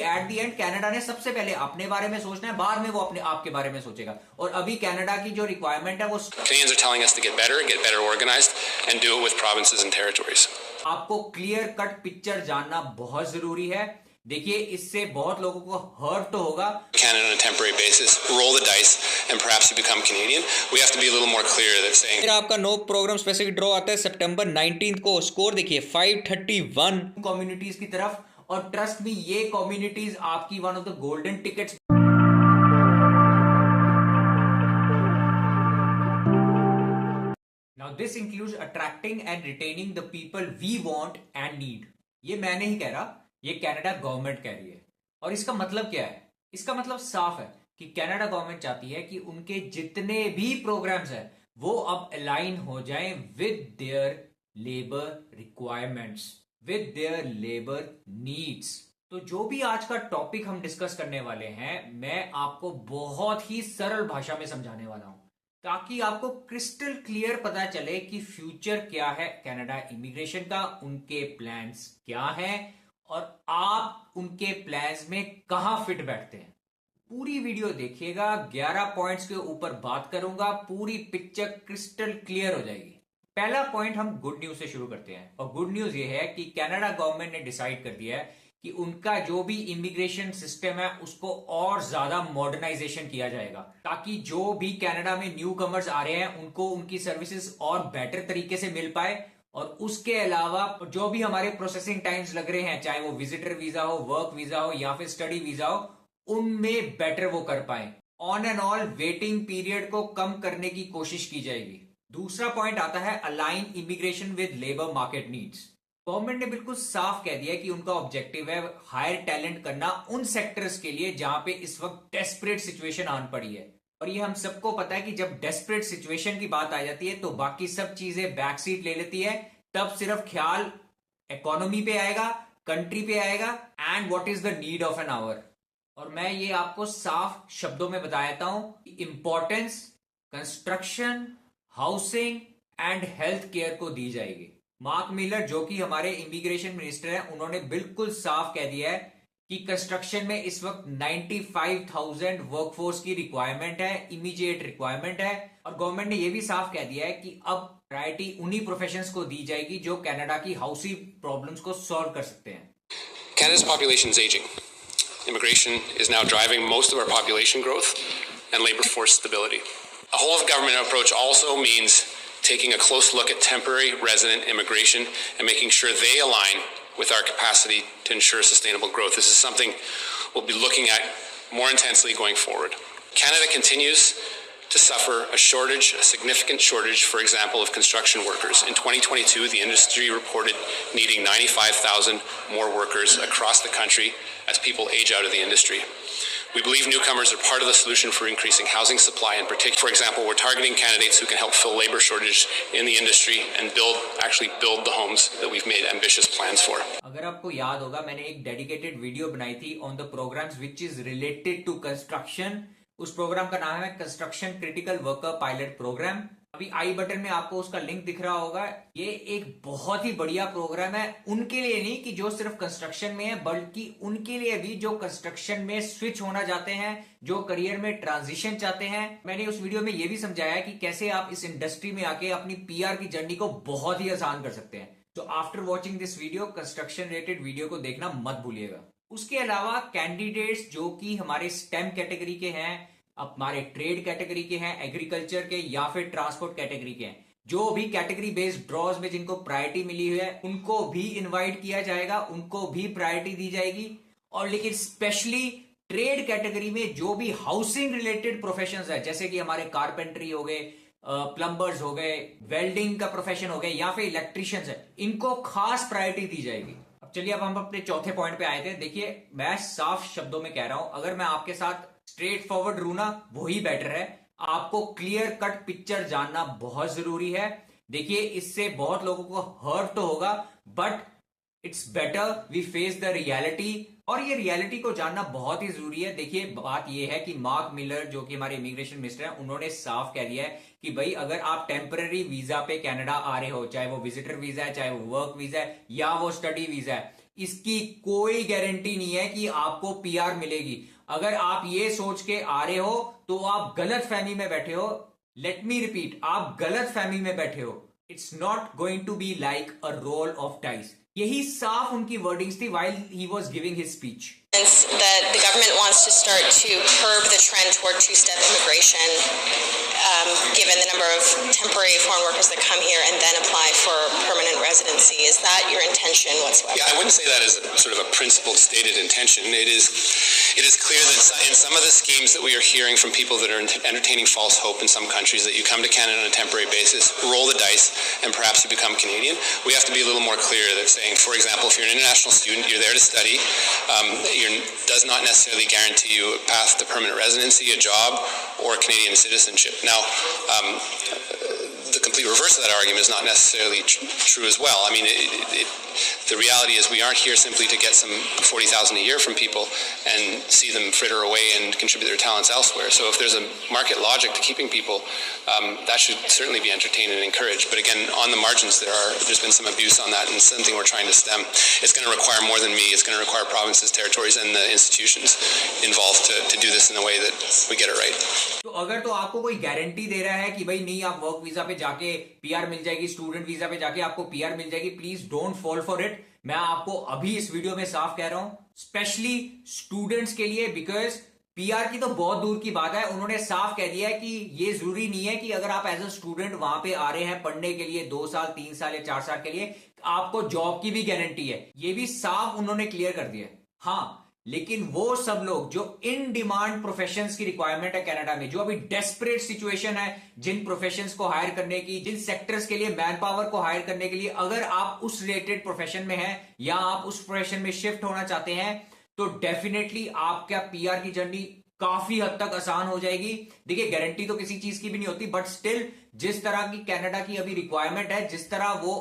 At the end Canada ने सबसे पहले अपने बारे में सोचना है, बाद में वो अपने आपके बारे में सोचेगा। और अभी कनाडा की जो रिक्वायरमेंट है वो Canadians are telling us to get better organized, and do it with provinces and territories. आपको क्लियर कट पिक्चर जानना बहुत जरूरी है। देखिए, इससे बहुत लोगों को हर्ट तो होगा। Canada on a temporary basis, roll the dice, and perhaps you become Canadian. We have to be a little more clear that saying. फिर आपका नो प्रोग्राम स्पेसिफिक ड्रॉ आता है सितंबर 19 को। स्कोर देखिए 531 कम्युनिटीज की तरफ, और ट्रस्ट मी ये कम्युनिटीज आपकी one of the golden tickets. Now this includes attracting and retaining the people we want and need. ये मैं नहीं कह रहा, ये कनाडा गवर्नमेंट कह रही है। और इसका मतलब क्या है? इसका मतलब साफ है कि कनाडा गवर्नमेंट चाहती है कि उनके जितने भी प्रोग्राम्स हैं वो अब अलाइन हो जाएं with their labour requirements, with their labour needs. तो जो भी आज का टॉपिक हम डिस्कस करने वाले हैं, मैं आपको बहुत ही सरल भाषा में समझाने वाला हूं, ताकि आपको क्रिस्टल क्लियर पता चले कि फ्यूचर क्या है कनाडा इमिग्रेशन का, उनके प्लान्स क्या हैं और आप उनके प्लान्स में कहां फिट बैठते हैं। पूरी वीडियो देखिएगा, 11 पॉइंट्स के ऊपर बात करूंगा, पूरी पिक्चर क्रिस्टल क्लियर हो जाएगी। पहला पॉइंट हम गुड न्यूज से शुरू करते हैं, और गुड न्यूज ये है कि कनाडा गवर्नमेंट ने डिसाइड कर दिया है कि उनका जो भी इमिग्रेशन सिस्टम है उसको और ज्यादा मॉडर्नाइजेशन किया जाएगा, ताकि जो भी कनाडा में न्यू कमर्स आ रहे हैं उनको उनकी सर्विसेज और बेटर तरीके से मिल पाए। और उसके अलावा जो भी हमारे प्रोसेसिंग टाइम्स लग रहे हैं, चाहे वो विजिटर वीजा हो, वर्क वीजा हो या फिर स्टडी वीजा हो, उनमें बेटर वो कर पाए। On and all waiting period को कम करने की कोशिश की जाएगी। दूसरा पॉइंट आता है align immigration with labour market needs. Government ने बिल्कुल साफ कह दिया कि उनका ऑब्जेक्टिव है हायर टैलेंट करना उन सेक्टर्स के लिए जहां पे इस वक्त डेस्परेट सिचुएशन आन पड़ी है। और ये हम सबको पता है कि जब डेस्परेट सिचुएशन की बात आ जाती है तो बाकी सब चीजें बैक सीट ले लेती है। तब सिर्फ ख्याल इकोनॉमी पे आएगा, कंट्री पे आएगा, and what is the need of an hour. और मैं ये आपको साफ शब्दों में बता देता हूं कि importance construction, housing and health care को दी जाएगी। मार्क मिलर जो कि हमारे इमिग्रेशन मिनिस्टर हैं, उन्होंने बिल्कुल साफ कह दिया है कि कंस्ट्रक्शन में इस वक्त 95,000 वर्कफोर्स की रिक्वायरमेंट है, इमीडिएट रिक्वायरमेंट है। और गवर्नमेंट ने यह भी साफ कह दिया है कि अब प्रायोरिटी उन्हीं प्रोफेशंस को दी जाएगी जो कनाडा की हाउसिंग प्रॉब्लम्स को सॉल्व कर सकते हैं। Canada's population is aging. Immigration is now driving most of our population growth and labor force stability. A whole of government approach also means taking a close look at temporary resident immigration and making sure they align with our capacity to ensure sustainable growth. This is something we'll be looking at more intensely going forward. Canada continues to suffer a significant shortage, for example, of construction workers. In 2022, the industry reported needing 95,000 more workers across the country as people age out of the industry. We believe newcomers are part of the solution for increasing housing supply in particular. For example, we're targeting candidates who can help fill labor shortage in the industry and build the homes that we've made ambitious plans for. अगर आपको याद होगा, मैंने एक dedicated video बनाई थी on the programs which is related to construction. उस program का नाम है construction critical worker pilot program. अभी आई बटन में आपको उसका लिंक दिख रहा होगा। ये एक बहुत ही बढ़िया प्रोग्राम है, उनके लिए नहीं कि जो सिर्फ कंस्ट्रक्शन में है, बल्कि उनके लिए भी जो कंस्ट्रक्शन में स्विच होना चाहते हैं, जो करियर में ट्रांजिशन चाहते हैं। मैंने उस वीडियो में ये भी समझाया कि कैसे आप इस इंडस्ट्री में आके अपनी पीआर की जर्नी को बहुत ही आसान कर सकते हैं। तो after watching this video construction related video को देखना मत भूलिएगा। उसके अलावा कैंडिडेट्स जो कि हमारे स्टेम कैटेगरी के हैं, हमारे ट्रेड कैटेगरी के हैं, एग्रीकल्चर के या फिर ट्रांसपोर्ट कैटेगरी के हैं, जो भी कैटेगरी बेस्ड ड्रॉज में जिनको प्रायोरिटी मिली हुई है, उनको भी इनवाइट किया जाएगा, उनको भी प्रायोरिटी दी जाएगी। और लेकिन स्पेशली ट्रेड कैटेगरी में जो भी हाउसिंग रिलेटेड प्रोफेशंस है, जैसे कि हमारे कारपेंटरी हो गए, प्लम्बर्स हो गए, वेल्डिंग का प्रोफेशन हो गए या फिर इलेक्ट्रिशियंस है, इनको खास प्रायोरिटी दी जाएगी। अब चलिए, अब हम अपने चौथे पॉइंट पे आए थे। देखिए, मैं साफ शब्दों में कह रहा हूं, अगर मैं आपके साथ स्ट्रेट फॉरवर्ड रू ना, वही बेटर है। आपको क्लियर कट पिक्चर जानना बहुत जरूरी है। देखिए, इससे बहुत लोगों को हर्ट तो होगा, but it's better we face the reality. और ये रियलिटी को जानना बहुत ही जरूरी है। देखिए, बात ये है कि मार्क मिलर जो कि हमारे इमिग्रेशन मिनिस्टर हैं, उन्होंने साफ कह दिया है कि भाई अगर आप टेम्पररी वीजा पे कनाडा आ रहे हो, चाहे वो विजिटर वीजा है, चाहे वो वर्क वीजा है या वो स्टडी वीजा है, इसकी कोई गारंटी नहीं है कि आपको पीआर मिलेगी। अगर आप ये सोच के आ रहे हो तो आप गलत फहमी में बैठे हो। लेट मी रिपीट, आप गलत फहमी में बैठे हो। It's not going to be like a roll of dice. यही साफ उनकी वर्डिंग्स थी while he was giving his speech. That the government wants to start to curb the trend toward two-step immigration, given the number of temporary foreign workers that come here and then apply for permanent residency. Is that your intention whatsoever? Yeah, I wouldn't say that as sort of a principled stated intention. It is clear that in some of the schemes that we are hearing from people that are entertaining false hope in some countries, that you come to Canada on a temporary basis, roll the dice, and perhaps you become Canadian. We have to be a little more clear. They're saying, for example, if you're an international student, you're there to study, does not necessarily guarantee you a path to permanent residency, a job, or Canadian citizenship. Now, the complete reverse of that argument is not necessarily true as well. I mean, the reality is we aren't here simply to get some $40,000 a year from people and see them fritter away and contribute their talents elsewhere. So if there's a market logic to keeping people, that should certainly be entertained and encouraged. But again, on the margins, there's been some abuse on that, and it's something we're trying to stem. It's going to require more than me. It's going to require provinces, territories, and the institutions involved to do this in a way that we get it right. तो अगर तो आपको कोई guarantee दे रहा है कि भाई नहीं, आप वर्क वीजा पे जाके पीआर मिल जाएगी, स्टूडेंट वीजा पे जाके आपको पीआर मिल जाएगी, please don't fall for it. मैं आपको अभी इस वीडियो में साफ कह रहा हूं, स्पेशली स्टूडेंट्स के लिए, बिकॉज पीआर की तो बहुत दूर की बात है। उन्होंने साफ कह दिया है कि ये जरूरी नहीं है कि अगर आप एज अ स्टूडेंट वहां पे आ रहे हैं पढ़ने के लिए 2 साल 3 साल या 4 साल के लिए, आपको जॉब की भी गारंटी है। ये भी साफ उन्होंने क्लियर कर दिया है। हाँ, लेकिन वो सब लोग जो इन डिमांड प्रोफेशंस की रिक्वायरमेंट है कनाडा में, जो अभी डेस्परेट सिचुएशन है जिन प्रोफेशंस को हायर करने की, जिन सेक्टर्स के लिए मैन पावर को हायर करने के लिए, अगर आप उस रिलेटेड प्रोफेशन में हैं या आप उस प्रोफेशन में शिफ्ट होना चाहते हैं, तो डेफिनेटली आपका पीआर की जर्नी काफी हद तक आसान हो जाएगी। देखिए, गारंटी तो किसी चीज की भी नहीं होती, बट स्टिल जिस तरह की कनाडा की अभी रिक्वायरमेंट है, जिस तरह वो,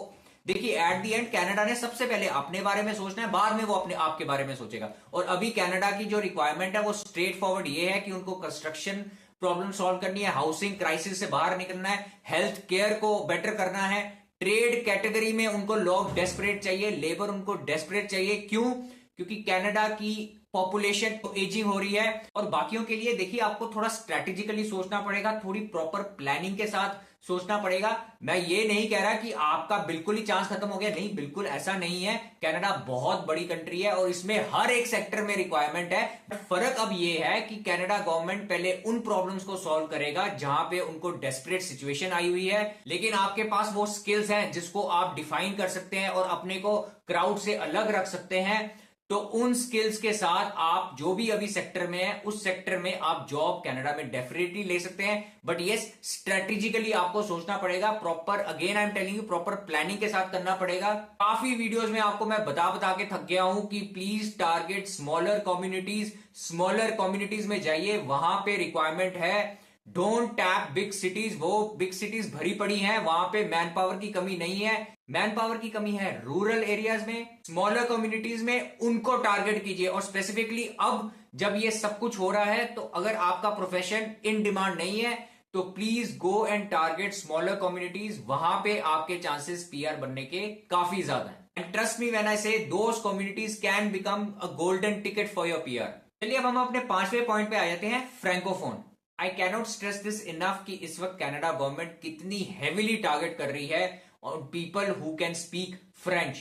देखिए एट दी एंड कनाडा ने सबसे पहले अपने बारे में सोचना है, बाद में वो अपने आप के बारे में सोचेगा। और अभी कनाडा की जो रिक्वायरमेंट है वो स्ट्रेट फॉरवर्ड ये है कि उनको कंस्ट्रक्शन प्रॉब्लम सॉल्व करनी है, हाउसिंग क्राइसिस से बाहर निकलना है, हेल्थ केयर को बेटर करना है, ट्रेड कैटेगरी में उनको लोग डेस्परेट चाहिए, लेबर उनको डेस्परेट चाहिए। क्यों? क्योंकि कनाडा की पॉपुलेशन एजिंग हो रही है। और बाकियों के लिए देखिए, आपको थोड़ा स्ट्रेटेजिकली सोचना पड़ेगा, थोड़ी प्रॉपर प्लानिंग के साथ सोचना पड़ेगा। मैं ये नहीं कह रहा कि आपका बिल्कुल ही चांस खत्म हो गया, नहीं, बिल्कुल ऐसा नहीं है। कनाडा बहुत बड़ी कंट्री है और इसमें हर एक सेक्टर में रिक्वायरमेंट है। फर्क अब ये है कि कनाडा गवर्नमेंट पहले उन प्रॉब्लम्स को सॉल्व करेगा जहां पे उनको डेस्परेट सिचुएशन आई हुई है, लेकिन आपके पास वो स्किल्स हैं जिसको आप डिफाइन कर सकते हैं और अपने को क्राउड से अलग रख सकते हैं। तो उन स्किल्स के साथ आप जो भी अभी सेक्टर में है, उस सेक्टर में आप जॉब कनाडा में डेफिनेटली ले सकते हैं। बट यस, स्ट्रेटेजिकली आपको सोचना पड़ेगा, proper, again I am telling you, proper planning के साथ करना पड़ेगा। काफी वीडियोस में आपको मैं बता बता के थक गया हूं कि please target smaller communities. Smaller communities में जाइए, वहां पे रिक्वायरमेंट है। डोंट टैप बिग सिटीज, वो बिग सिटीज भरी पड़ी हैं, वहां पे मैन पावर की कमी नहीं है। मैन पावर की कमी है रूरल एरियाज में, स्मॉलर कम्युनिटीज में, उनको टारगेट कीजिए। और स्पेसिफिकली अब जब ये सब कुछ हो रहा है, तो अगर आपका प्रोफेशन इन डिमांड नहीं है, तो please go and target smaller communities. वहां पे आपके चांसेस पीआर बनने के काफी ज्यादा हैं। And trust me when I say those communities can become a golden ticket for your PR. चलिए अब हम अपने 5वें पॉइंट पे आ जाते हैं, francophone. I cannot stress this enough कि इस वक्त कनाडा गवर्नमेंट कितनी हेविली टारगेट कर रही है on people who can speak French.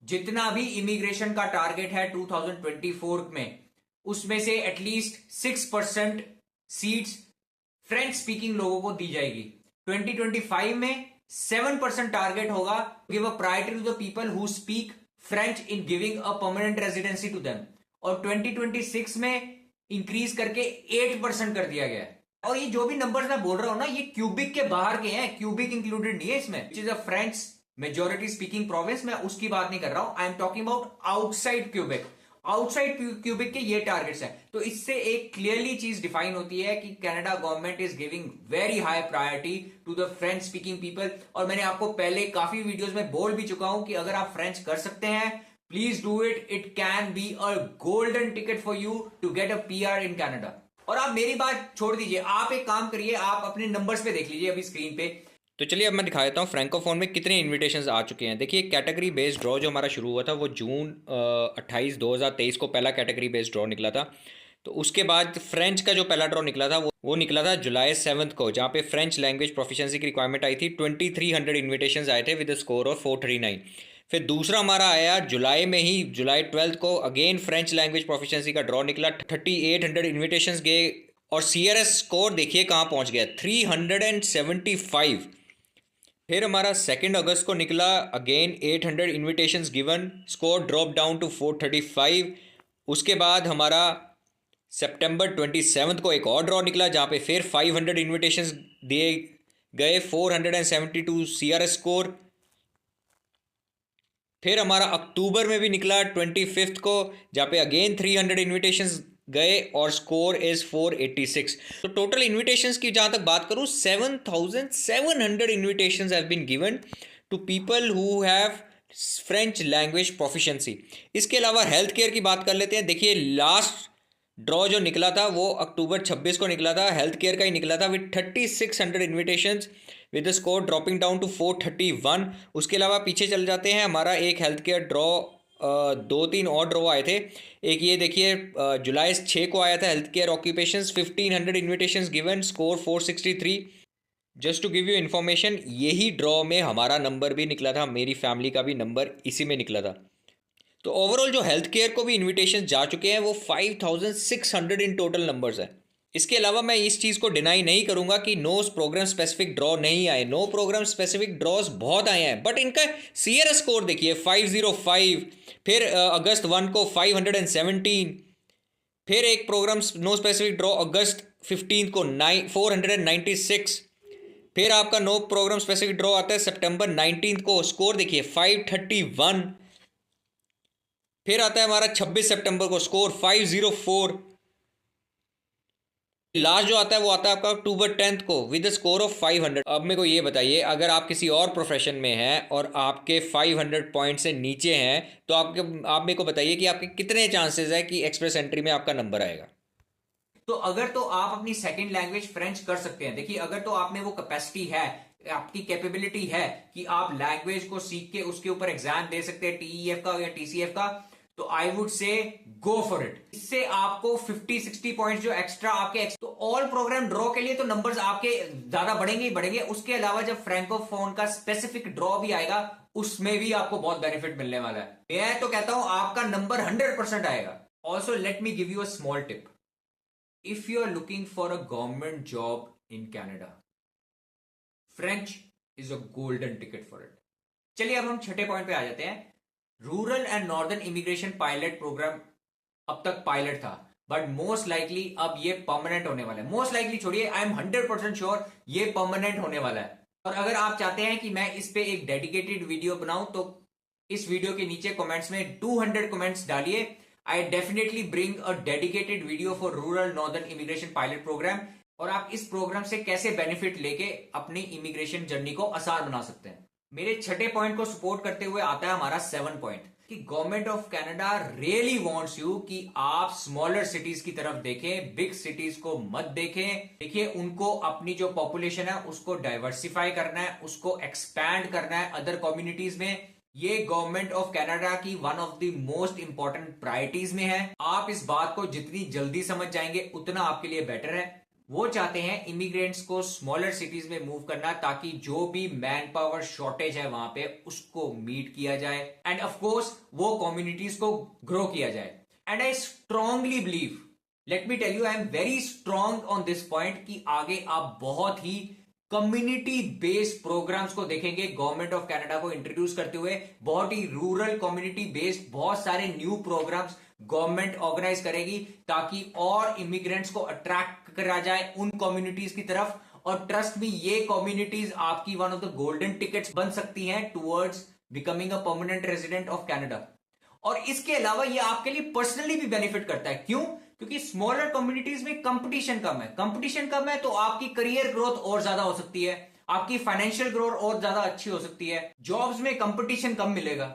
जितना भी इमिग्रेशन का टारगेट है 2024 में, उसमें से एटलीस्ट 6% सीट्स फ्रेंच स्पीकिंग लोगों को दी जाएगी। 2025 में 7% टारगेट होगा, give a priority to the people who speak French in giving a permanent residency to them. और 2026 में इंक्रीज करके 8% कर दिया गया है। और ये जो भी नंबर्स मैं बोल रहा हूं ना, ये क्यूबिक के बाहर के हैं, क्यूबिक इंक्लूडेड नहीं है इसमें, which is a French majority speaking province. मैं उसकी बात नहीं कर रहा हूं, I am talking about outside cubic. Outside cubic के ये टारगेट्स हैं। तो इससे एक क्लियरली चीज डिफाइन होती है कि Canada government is giving very high priority to the French speaking people. और मैंने आपको पहले काफी वीडियोस में बोल भी चुका हूं कि अगर आप फ्रेंच कर सकते हैं, please do it. It can be a golden ticket for you to get a PR in Canada. और आप मेरी बात छोड़ दीजिए, आप एक काम करिए, आप अपने नंबर्स पे देख लीजिए अभी स्क्रीन पे। तो चलिए अब मैं दिखा देता हूँ फ्रैंकोफोन में कितने इन्विटेशंस आ चुके हैं। देखिए कैटेगरी बेस्ड ड्रॉ जो हमारा शुरू हुआ था वो जून 28 2023 को पहला कैटेगरी बेस्ड ड्रॉ निकला था। तो उसके बाद फ्रेंच का जो पहला ड्रॉ निकला था वो निकला था जुलाई 7 को, जहाँ पे फ्रेंच लैंग्वेज प्रोफिशिएंसी की रिक्वायरमेंट आई थी। 2300 इन्विटेशंस आए थे विद स्कोर ऑफ 439। फिर दूसरा हमारा आया जुलाई में ही, जुलाई 12 को अगेन फ्रेंच लैंग्वेज प्रोफिशिएंसी का ड्रॉ निकला। 3800 इन्विटेशंस गए और CRS स्कोर देखिए कहाँ पहुँच गया, 375। फिर हमारा 2 अगस्त को निकला again 800 invitations given, score drop down to 435। उसके बाद हमारा सितंबर 27 को एक और ड्रॉ निकला जहाँ पे फिर 500 इन्विटेशंस दिए गए, 472 CRS स्कोर। फिर हमारा अक्टूबर में भी निकला 25 को, जहाँ पे अगेन 300 इन्विटेशंस गए और स्कोर इज 486। तो टोटल इन्विटेशंस की जहाँ तक बात करूँ 7700 invitations have been given to people who have French language proficiency. इसके अलावा हेल्थ केयर की बात कर लेते हैं। देखिए लास्ट ड्रॉ जो निकला था वो अक्टूबर 26 को निकला था, हेल्थ केयर का ही निकला था with 3600 invitations with score dropping down to 431। उसके अलावा पीछे चल जाते हैं, हमारा एक हेल्थ केयर ड्रॉ 2-3 और ड्रॉ आए थे। एक ये देखिए जुलाई 6 को आया था health care occupations, 1500 invitations given, score 463। Just to give you information, यही ड्रॉ में हमारा नंबर भी निकला था, मेरी फैमिली का भी नंबर इसी में निकला था। तो ओवरऑल जो हेल्थ केयर को भी इन्विटेशन जा चुके हैं वो 5600 इन टोटल नंबर्स है। इसके अलावा मैं इस चीज़ को डिनाई नहीं करूंगा कि नो प्रोग्राम स्पेसिफिक ड्रॉ नहीं आए, नो प्रोग्राम स्पेसिफिक ड्रॉज बहुत आए हैं, बट इनका CRS स्कोर देखिए 505। फिर अगस्त 1 को 517। फिर एक प्रोग्राम नो स्पेसिफिक ड्रॉ अगस्त 15 को 496। फिर आपका नो प्रोग्राम स्पेसिफिक ड्रॉ आता है सितंबर 19 को, स्कोर देखिए 531। फिर आता है हमारा 26 सितंबर को, स्कोर 504। लास्ट जो आता है वो आता है आपका अक्टूबर 10 को विद स्कोर ऑफ 500। अब मेरे को ये बताइए, अगर आप किसी और प्रोफेशन में हैं और आपके 500 पॉइंट से नीचे हैं तो आप मेरे को बताइए कि आपके कितने चांसेस है कि एक्सप्रेस एंट्री में आपका नंबर आएगा। तो अगर तो आप अपनी सेकंड लैंग्वेज फ्रेंच कर सकते हैं, देखिए अगर तो आप में वो कैपेसिटी है, आपकी कैपेबिलिटी है कि आप लैंग्वेज को सीख के उसके ऊपर एग्जाम दे सकते हैं TEF का या TCF का, तो I would say go for it. इससे आपको 50-60 पॉइंट जो एक्स्ट्रा आपके तो ऑल प्रोग्राम ड्रॉ के लिए तो नंबर्स आपके ज्यादा बढ़ेंगे ही बढ़ेंगे। उसके अलावा जब फ्रैंकोफोन का स्पेसिफिक ड्रॉ भी आएगा उसमें भी आपको बहुत बेनिफिट मिलने वाला है। मैं तो कहता हूं आपका नंबर 100% आएगा। Also let me give you a small tip, if you are looking for a government job in Canada, French is a golden ticket for it. चलिए अब हम छठे पॉइंट पे आ जाते हैं। Rural and northern immigration pilot program अब तक पायलट था, बट मोस्ट लाइकली अब ये परमानेंट होने वाला है। मोस्ट लाइकली छोड़िए, आई एम 100% श्योर ये परमानेंट होने वाला है। और अगर आप चाहते हैं कि मैं इस पे एक डेडिकेटेड वीडियो बनाऊं तो इस वीडियो के नीचे कमेंट्स में 200 कमेंट्स डालिए। I definitely bring a dedicated video for rural northern immigration pilot program, और आप इस प्रोग्राम से कैसे बेनिफिट लेके अपनी इमिग्रेशन जर्नी को आसान बना सकते हैं। मेरे छठे पॉइंट को सपोर्ट करते हुए आता है हमारा 7 पॉइंट कि government of Canada really wants you कि आप स्मॉलर सिटीज की तरफ देखें, बिग सिटीज को मत देखें। देखिए उनको अपनी जो पॉपुलेशन है उसको डाइवर्सिफाई करना है, उसको एक्सपैंड करना है अदर कम्युनिटीज में। ये गवर्नमेंट ऑफ कनाडा की one of the most important priorities में है। आप इस बात को जितनी जल्दी समझ जाएंगे उतना आपके लिए बेटर है। वो चाहते हैं इमिग्रेंट्स को स्मॉलर सिटीज में मूव करना ताकि जो भी मैन पावर शॉर्टेज है वहां पे उसको मीट किया जाए एंड ऑफ कोर्स वो कम्युनिटीज को ग्रो किया जाए। And I strongly believe, let me tell you, I am very strong on this point कि आगे आप बहुत ही कम्युनिटी बेस्ड प्रोग्राम्स को देखेंगे गवर्नमेंट ऑफ कनाडा को इंट्रोड्यूस करते हुए। बहुत ही रूरल कम्युनिटी बेस्ड बहुत सारे न्यू प्रोग्राम्स गवर्नमेंट ऑर्गेनाइज करेगी ताकि और इमिग्रेंट्स को अट्रैक्ट करा जाए उन कम्युनिटीज की तरफ। और ट्रस्ट मी, ये कम्युनिटीज आपकी one of the golden tickets बन सकती हैं towards becoming a permanent resident of Canada. और इसके अलावा ये आपके लिए पर्सनली भी बेनिफिट करता है। क्यों? क्योंकि स्मॉलर कम्युनिटीज में कंपटीशन कम है। कंपटीशन कम है तो आपकी करियर ग्रोथ और ज्यादा हो सकती है, आपकी फाइनेंशियल ग्रोथ और ज्यादा अच्छी हो सकती है, जॉब्स में कंपटीशन कम मिलेगा।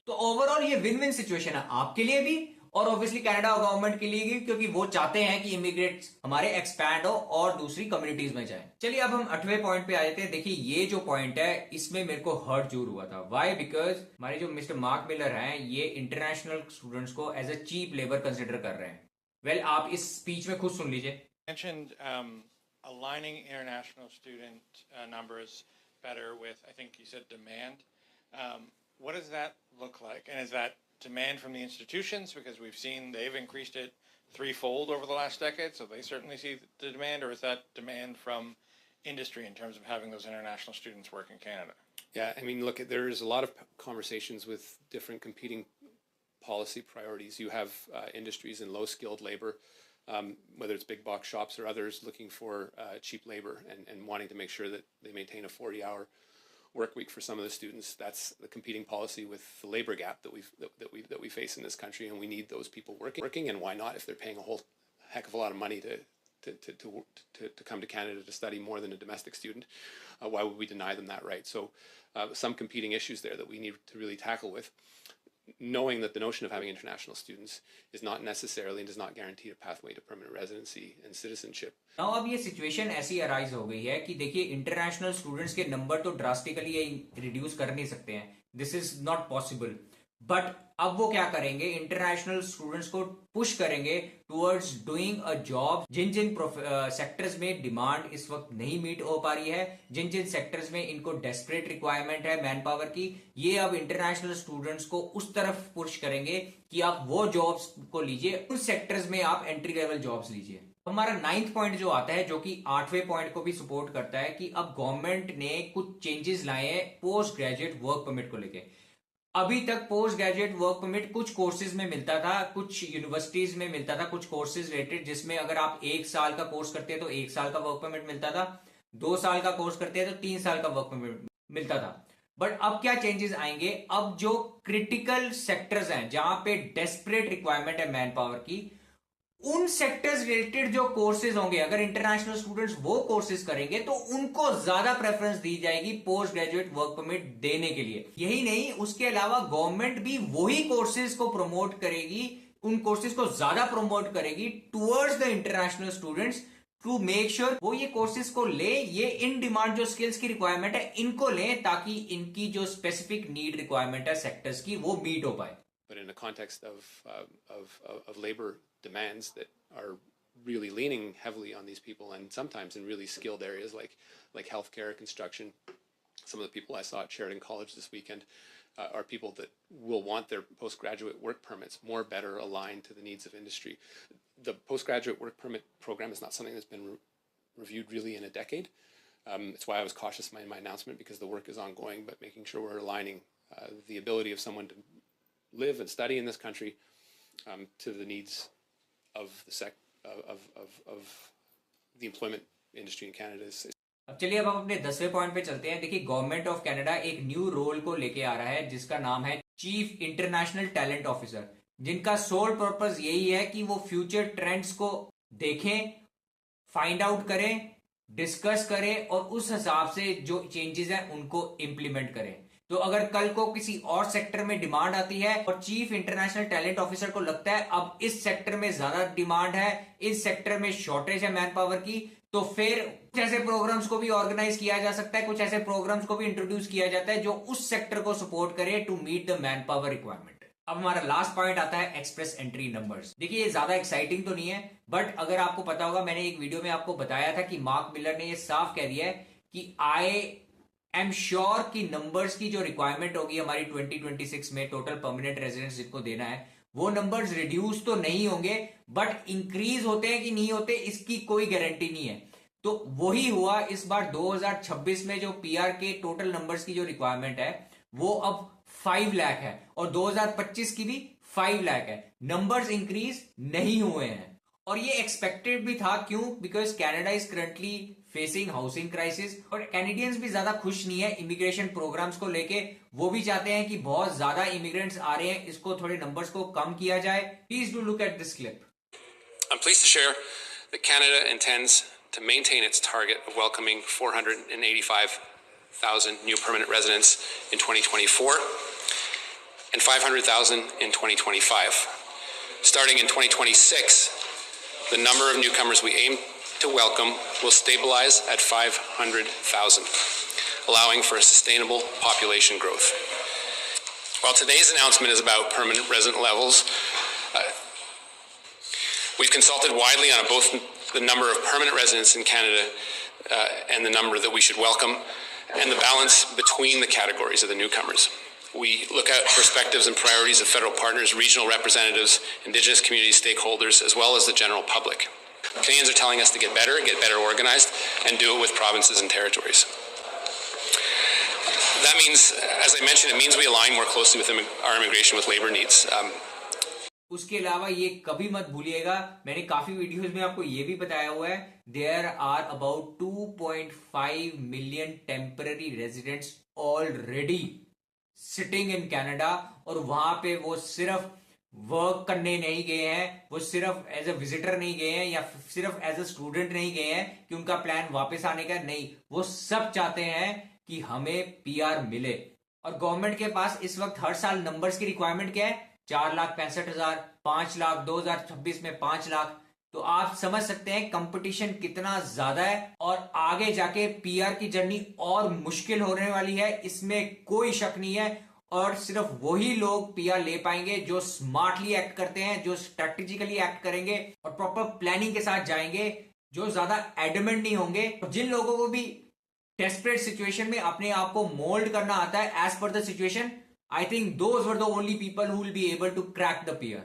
तो ओवरऑल ये विन विन सिचुएशन है आपके लिए भी और ऑब्वियसली कनाडा गवर्नमेंट के लिए भी, क्योंकि वो चाहते हैं कि इमिग्रेट्स हमारे एक्सपैंड हो और दूसरी कम्युनिटीज में जाए। चलिए अब हम 8वें पॉइंट पे आ जाते हैं। देखिए ये जो पॉइंट है इसमें मेरे को हर्ट जरूर हुआ था। वाई? बिकॉज हमारे जो मिस्टर मार्क मिलर हैं ये इंटरनेशनल स्टूडेंट्स को as a cheap labour consider कर रहे हैं। वेल, आप इस स्पीच में खुद सुन लीजिए। Mentioned aligning international student numbers better with, I think you said, demand. What does that look like? And is that demand from the institutions, because we've seen they've increased it threefold over the last decade, so they certainly see the demand, or is that demand from industry in terms of having those international students work in Canada? Yeah, I mean, look, there's a lot of conversations with different competing policy priorities. You have industries and low-skilled labor, whether it's big box shops or others looking for cheap labor and wanting to make sure that they maintain a 40-hour work week for some of the students. That's the competing policy with the labor gap that we face in this country, and we need those people working. And why not? If they're paying a whole heck of a lot of money to come to Canada to study more than a domestic student, why would we deny them that right? So some competing issues there that we need to really tackle with, knowing that the notion of having international students is not necessarily and does not guarantee a pathway to permanent residency and citizenship. Now, अब ये situation ऐसी arise हो गई है कि देखिए international students के number तो ड्रास्टिकली रिड्यूस कर नहीं सकते हैं, this is not possible. But अब वो क्या करेंगे, इंटरनेशनल स्टूडेंट्स को पुश करेंगे टुवर्ड्स डूइंग अ जॉब जिन जिन सेक्टर्स में डिमांड इस वक्त नहीं मीट हो पा रही है, जिन जिन सेक्टर्स में इनको डेस्परेट रिक्वायरमेंट है मैन पावर की, ये अब इंटरनेशनल स्टूडेंट्स को उस तरफ पुश करेंगे कि आप वो जॉब्स को लीजिए, उन सेक्टर्स में आप एंट्री लेवल जॉब्स लीजिए। हमारा 9th पॉइंट जो आता है, जो कि 8वें पॉइंट को भी सपोर्ट करता है, कि अब गवर्नमेंट ने कुछ चेंजेस लाए हैं पोस्ट ग्रेजुएट वर्क परमिट को लेके। अभी तक पोस्ट ग्रेजुएट वर्क परमिट कुछ कोर्सेज में मिलता था, कुछ यूनिवर्सिटीज में मिलता था, कुछ कोर्सेज रिलेटेड, जिसमें अगर आप 1 साल का कोर्स करते हैं तो 1 साल का वर्क परमिट मिलता था, 2 साल का कोर्स करते हैं तो 3 साल का वर्क परमिट मिलता था। बट अब क्या चेंजेस आएंगे, अब जो क्रिटिकल सेक्टर्स हैं जहां पे डेस्परेट रिक्वायरमेंट है मैन पावर की, उन सेक्टर्स रिलेटेड जो कोर्सेज होंगे, अगर इंटरनेशनल स्टूडेंट्स वो कोर्सेज करेंगे तो उनको ज्यादा प्रेफरेंस दी जाएगी पोस्ट ग्रेजुएट वर्क परमिट देने के लिए। यही नहीं, उसके अलावा गवर्नमेंट भी वही कोर्सेज को प्रमोट करेगी, उन कोर्सेज को ज्यादा प्रमोट करेगी towards the international students, to make sure वो ये कोर्सेज को ले, ये इन डिमांड जो स्किल्स की रिक्वायरमेंट है इनको ले, ताकि इनकी जो स्पेसिफिक नीड रिक्वायरमेंट है सेक्टर्स की वो मीट हो पाए। But in the context of labor demands that are really leaning heavily on these people, and sometimes in really skilled areas like healthcare, construction, some of the people I saw at Sheridan College this weekend are people that will want their postgraduate work permits more better aligned to the needs of industry. The postgraduate work permit program is not something that's been reviewed really in a decade. It's why I was cautious in my announcement, because the work is ongoing, but making sure we're aligning the ability of someone to live and study in this country to the needs of the employment industry in Canada. अब चलिए अब हम अपने 10वें point पे चलते हैं। देखिए गवर्नमेंट ऑफ कनाडा एक न्यू रोल को लेके आ रहा है जिसका नाम है चीफ इंटरनेशनल टैलेंट ऑफिसर, जिनका सोल पर्पस यही है कि वो फ्यूचर ट्रेंड्स को देखें, फाइंड आउट करें, डिस्कस करें और उस हिसाब से जो चेंजेस हैं उनको इंप्लीमेंट करें। तो अगर कल को किसी और सेक्टर में डिमांड आती है और चीफ इंटरनेशनल टैलेंट ऑफिसर को लगता है अब इस सेक्टर में ज्यादा डिमांड है, इस सेक्टर में शॉर्टेज है मैन पावर की, तो फिर कुछ ऐसे प्रोग्राम्स को भी ऑर्गेनाइज किया जा सकता है, कुछ ऐसे प्रोग्राम्स को भी इंट्रोड्यूस किया जाता है जो उस सेक्टर को सपोर्ट करे to meet the manpower requirement. अब हमारा लास्ट पॉइंट आता है एक्सप्रेस एंट्री नंबर्स। देखिए ये ज्यादा एक्साइटिंग तो नहीं है, बट अगर आपको पता होगा, मैंने एक वीडियो में आपको बताया था कि मार्क मिलर ने ये साफ कह दिया है कि आई एम श्योर कि नंबर्स की जो रिक्वायरमेंट होगी हमारी 2026 में टोटल परमानेंट रेजिडेंस जिनको देना है, वो नंबर्स रिड्यूस तो नहीं होंगे, बट इंक्रीज होते हैं कि नहीं होते इसकी कोई गारंटी नहीं है। तो वही हुआ इस बार 2026 में, जो पीआर के टोटल नंबर्स की जो रिक्वायरमेंट है वो अब 5 लाख है और 2025 की भी 5 लाख है। नंबर्स इंक्रीज नहीं हुए हैं और ये एक्सपेक्टेड भी था। क्यों? Because Canada is currently facing housing crisis और कैनेडियंस भी ज्यादा खुश नहीं है इमिग्रेशन प्रोग्राम्स को लेके। वो भी चाहते हैं कि बहुत ज्यादा इमिग्रेंट्स आ रहे हैं, इसको थोड़े नंबर्स को कम किया जाए। Please do look at this clip. I'm pleased to share that Canada intends to maintain its target of welcoming 485,000 new permanent residents in 2024 and 500,000 in 2025. Starting in 2026, the number of newcomers we aim to welcome will stabilize at 500,000, allowing for a sustainable population growth. While today's announcement is about permanent resident levels, we've consulted widely on both the number of permanent residents in Canada and the number that we should welcome, and the balance between the categories of the newcomers. We look at perspectives and priorities of federal partners, regional representatives, Indigenous community stakeholders, as well as the general public. Canadians are telling us to get better organized, and do it with provinces and territories. That means, as I mentioned, it means we align more closely with our immigration with labor needs. उसके अलावा ये कभी मत भूलिएगा, मैंने काफी videos में आपको ये भी बताया हुआ है, there are about 2.5 million temporary residents already sitting in Canada, और वहां पे वो सिर्फ वर्क करने नहीं गए हैं, वो सिर्फ एज अ विजिटर नहीं गए हैं, या सिर्फ एज अ स्टूडेंट नहीं गए हैं कि उनका प्लान वापस आने का, नहीं, वो सब चाहते हैं कि हमें पीआर मिले। और गवर्नमेंट के पास इस वक्त हर साल नंबर्स की रिक्वायरमेंट क्या है? 4,65,000, 5 लाख, 2026 में 5 लाख। तो आप समझ सकते हैं कंपटीशन कितना ज्यादा है, और आगे जाके पीआर की जर्नी और मुश्किल होने वाली है, इसमें कोई शक नहीं है। और सिर्फ वही लोग पीआर ले पाएंगे जो स्मार्टली एक्ट करते हैं, जो स्ट्रेटेजिकली एक्ट करेंगे और प्रॉपर प्लानिंग के साथ जाएंगे, जो ज्यादा एडमेंट नहीं होंगे। जिन लोगों को भी डेस्परेट सिचुएशन में अपने आप को मोल्ड करना आता है as per the situation, I think those were the only people who will be able to crack the PR.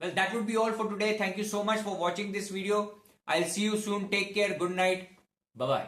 Well, that would be all for today. Thank you so much for watching this video. I'll see you soon. Take care. Good night. Bye-bye.